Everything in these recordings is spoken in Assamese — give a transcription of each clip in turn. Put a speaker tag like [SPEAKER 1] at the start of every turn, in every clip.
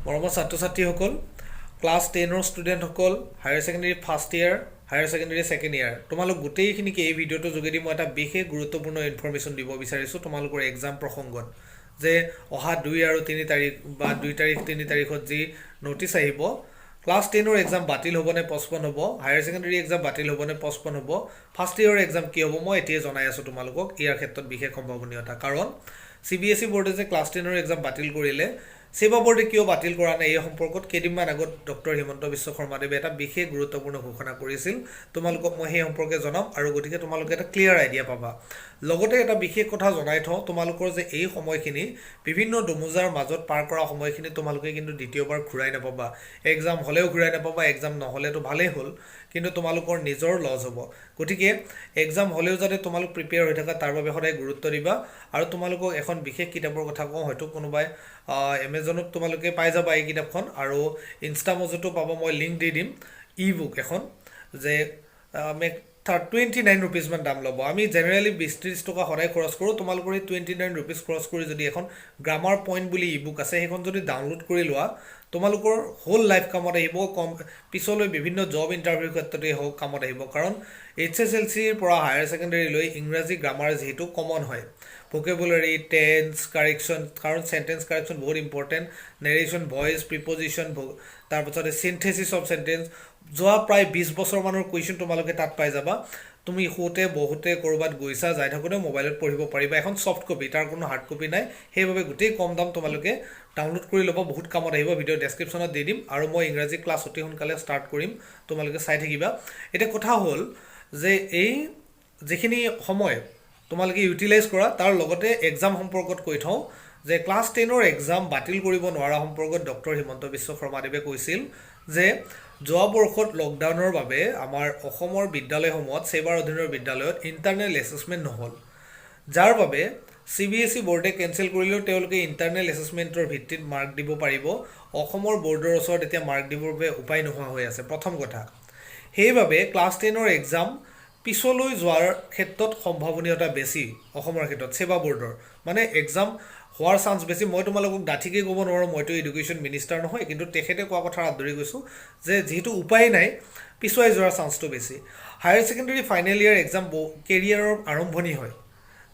[SPEAKER 1] মৰমৰ ছাত্ৰ-ছাত্ৰীসকল, ক্লাছ 10ৰ ষ্টুডেণ্টসকল, higher secondary first year, higher secondary second year, তোমালোক গোটেইখিনিকে এই ভিডিঅ'টোৰ যোগেদি মই এটা বিশেষ গুৰুত্বপূৰ্ণ ইনফৰমেশ্যন দিব বিচাৰিছোঁ তোমালোকৰ এক্সাম প্ৰসংগত। যে অহা 2 আৰু 3 তাৰিখ বা 2 তাৰিখ 3 তাৰিখত যি নটিচ আহিব, ক্লাছ 10ৰ এক্সাম বাতিল হ'বনে পষ্টপন হ'ব, হায়াৰ ছেকেণ্ডেৰী এক্সাম বাতিল হ'বনে পষ্টপন হ'ব, ফাৰ্ষ্ট ইয়াৰৰ এক্সাম কি হ'ব, মই এতিয়াই জনাই আছোঁ তোমালোকক। ইয়াৰ ক্ষেত্ৰত বিশেষ সম্ভাৱনীয়তা, কাৰণ CBSE বোৰ্ডে যে ক্লাছ 10ৰ এক্সাম বাতিল কৰিলে, ছেবা বোৰ্ডে কিয় বাতিল কৰা নাই এই সম্পৰ্কত কেইদিনমান আগত ডক্টৰ হিমন্ত বিশ্ব শৰ্মাদেৱে এটা বিশেষ গুৰুত্বপূৰ্ণ ঘোষণা কৰিছিল। তোমালোকক মই সেই সম্পৰ্কে জনাম আৰু গতিকে তোমালোকে এটা ক্লিয়াৰ আইডিয়া পাবা। লগতে এটা বিশেষ কথা জনাই থওঁ, তোমালোকৰ যে এই সময়খিনি বিভিন্ন দোমোজাৰ মাজত পাৰ কৰা সময়খিনি তোমালোকে কিন্তু দ্বিতীয়বাৰ ঘূৰাই নাপাবা। এক্সাম হ'লেও ঘূৰাই নাপাবা, এক্সাম নহ'লেতো ভালেই হ'ল, কিন্তু তোমালোকৰ নিজৰ লছ হ'ব। গতিকে এক্সাম হ'লেও যাতে তোমালোক প্ৰিপেয়াৰ হৈ থাকা তাৰ বাবে সদায় গুৰুত্ব দিবা। আৰু তোমালোকক এখন বিশেষ কিতাপৰ কথা কওঁ, হয়তো কোনোবাই এমেজনত তোমালোকে পাই যাবা এই কিতাপখন, আৰু ইনষ্টামজতো পাবা, মই লিংক দি দিম। বুক এখন যে 29 ৰুপিজমান দাম ল'ব। আমি জেনেৰেলি 20-30 টকা সদায় খৰচ কৰোঁ। তোমালোকৰ এই 29 ৰুপিজ খৰচ কৰি যদি এখন গ্ৰামাৰ পইণ্ট বুলি বুক আছে, সেইখন যদি ডাউনলোড কৰি লোৱা, তোমালোকৰ হোল লাইফ কামত আহিব। পিছলৈ বিভিন্ন জব ইণ্টাৰভিউৰ ক্ষেত্ৰতেই হওক কামত আহিব। কাৰণ HSLCৰ পৰা হায়াৰ ছেকেণ্ডেৰীলৈ ইংৰাজী গ্ৰামাৰ যিহেতু কমন হয়, ভোকেবুলাৰী, টেন্স, কাৰেকশ্যন, কাৰণ চেণ্টেন্স কাৰেকশ্যন বহুত ইম্পৰ্টেণ্ট, নেৰেশ্যন, ভইচ, প্ৰিপজিশ্যন, তাৰপিছতে চিনথেচিছ অফ চেণ্টেন্স, যোৱা প্ৰায় 20 বছৰমানৰ কুৱেশ্যন তোমালোকে তাত পাই যাবা। তুমি শুতে বহুতে ক'ৰবাত গৈছা, যাই থাকোঁতে মোবাইলত পঢ়িব পাৰিবা। এখন ছফ্ট কপি, তাৰ কোনো হাৰ্ড কপি নাই, সেইবাবে গোটেই কম দাম তোমালোকে ডাউনলোড কৰি ল'ব, বহুত কামত আহিব। ভিডিঅ' ডেছক্ৰিপশ্যনত দি দিম, আৰু মই ইংৰাজী ক্লাছ অতি সোনকালে ষ্টাৰ্ট কৰিম, তোমালোকে চাই থাকিবা। এতিয়া কথা হ'ল যে এই যিখিনি সময় তোমালোকে ইউটিলাইজ কৰা, তাৰ লগতে এক্সাম সম্পৰ্কত কৈ থওঁ যে ক্লাছ 10ৰ এক্সাম বাতিল কৰিব নোৱাৰা সম্পৰ্কত ডক্টৰ হিমন্ত বিশ্ব শৰ্মাদেৱে কৈছিল যে যোৱা বৰ্ষত লকডাউনৰ বাবে আমাৰ অসমৰ বিদ্যালয়সমূহত, ছেবাৰ অধীনৰ বিদ্যালয়ত ইণ্টাৰনেল এছেছমেণ্ট নহ'ল, যাৰ বাবে CBSE বোৰ্ডে কেঞ্চেল কৰিলেও তেওঁলোকে ইণ্টাৰনেল এছেছমেণ্টৰ ভিত্তিত মাৰ্ক দিব পাৰিব। অসমৰ বৰ্ডৰ ওচৰত এতিয়া মাৰ্ক দিবৰ বাবে উপায় নোহোৱা হৈ আছে, প্ৰথম কথা। সেইবাবে ক্লাছ 10ৰ এক্সাম পিছলৈ যোৱাৰ ক্ষেত্ৰত সম্ভাৱনীয়তা বেছি। অসমৰ ক্ষেত্ৰত ছেবা বোৰ্ডৰ মানে এক্সাম হোৱাৰ চান্স বেছি। মই তোমালোকক ডাঠিকৈ ক'ব নোৱাৰোঁ, মইতো এডুকেশ্যন মিনিষ্টাৰ নহয়, কিন্তু তেখেতে কোৱা কথাৰ আদৰি গৈছোঁ যে যিহেতু উপায় নাই, পিছুৱাই যোৱাৰ চান্সটো বেছি। হায়াৰ ছেকেণ্ডেৰী ফাইনেল ইয়াৰ এক্সাম কেৰিয়াৰৰ আৰম্ভণি হয়,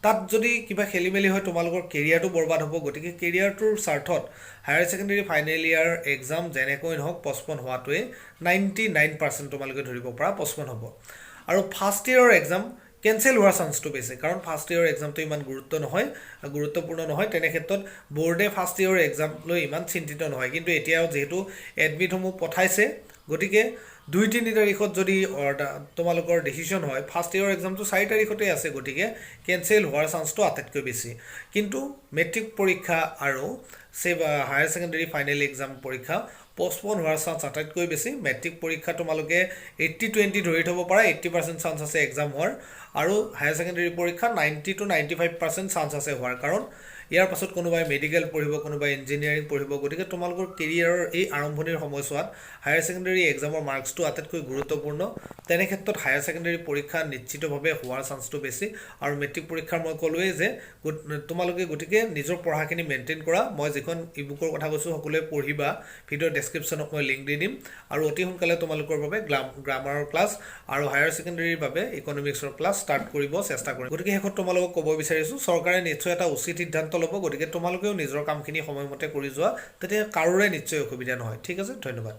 [SPEAKER 1] তাত যদি কিবা খেলি মেলি হয় তোমালোকৰ কেৰিয়াৰটো বৰবাদ হ'ব। গতিকে কেৰিয়াৰটোৰ স্বাৰ্থত হায়াৰ ছেকেণ্ডেৰী ফাইনেল ইয়াৰ এক্সাম যেনেকৈ নহওক পষ্টপন হোৱাটোৱে 99% তোমালোকে ধৰিব পৰা পষ্টপন হ'ব। আৰু ফাৰ্ষ্ট ইয়াৰৰ এক্সাম কেঞ্চেল হোৱাৰ চান্সটো বেছি, কাৰণ ফাৰ্ষ্ট ইয়াৰৰ এক্সামটো ইমান গুৰুত্বপূৰ্ণ নহয়। তেনে ক্ষেত্ৰত বৰ্ডে ফাৰ্ষ্ট ইয়াৰৰ এক্সাম লৈ ইমান চিন্তিত নহয়। কিন্তু এতিয়াও যিহেতু এডমিটসমূহ পঠাইছে, গতিকে 2-3 তাৰিখত যদি তোমালোকৰ ডিচিশ্যন হয়, ফাৰ্ষ্ট ইয়াৰৰ এক্সামটো 4 তাৰিখতে আছে, গতিকে কেঞ্চেল হোৱাৰ চান্সটো আটাইতকৈ বেছি। কিন্তু মেট্ৰিক পৰীক্ষা আৰু হায়াৰ ছেকেণ্ডেৰী ফাইনেল এক্সাম পৰীক্ষা পষ্টপন হোৱাৰ চান্স আটাইতকৈ বেছি। মেট্ৰিক পৰীক্ষা তোমালোকে 80-20 ধৰি থ'ব পাৰা, 80% চান্স আছে এক্সাম হোৱাৰ, আৰু হায়াৰ ছেকেণ্ডেৰী পৰীক্ষা 90-95% চান্স আছে হোৱাৰ। কাৰণ ইয়াৰ পাছত কোনোবাই মেডিকেল পঢ়িব, কোনোবাই ইঞ্জিনিয়াৰিং পঢ়িব। গতিকে তোমালোকৰ কেৰিয়াৰৰ এই আৰম্ভণিৰ সময়ছোৱাত হায়াৰ ছেকেণ্ডেৰী এক্সামৰ মাৰ্কছটো আটাইতকৈ গুৰুত্বপূৰ্ণ। তেনে ক্ষেত্ৰত হায়াৰ ছেকেণ্ডেৰী পৰীক্ষা নিশ্চিতভাৱে হোৱাৰ চান্সটো বেছি। আৰু মেট্ৰিক পৰীক্ষাৰ মই ক'লোৱেই যে তোমালোকে গতিকে নিজৰ পঢ়াখিনি মেইনটেইন কৰা। মই যিখন বুকৰ কথা কৈছোঁ সকলোৱে পঢ়িবা, ভিডিঅ' ডেছক্ৰিপশ্যনত মই লিংক দি দিম। আৰু অতি সোনকালে তোমালোকৰ বাবে গ্ৰামাৰৰ ক্লাছ আৰু হায়াৰ ছেকেণ্ডেৰীৰ বাবে ইকনমিক্সৰ ক্লাছ ষ্টাৰ্ট কৰিব চেষ্টা কৰিম। গতিকে শেষত তোমালোকক ক'ব বিচাৰিছোঁ, চৰকাৰে নিশ্চয় এটা উচিত সিদ্ধান্ত ল'ব। গতিকে তোমালোকেও নিজৰ কামখিনি সময়মতে কৰি যোৱা, তেতিয়া কাৰোৰে নিশ্চয় অসুবিধা নহয়। ঠিক আছে, ধন্যবাদ।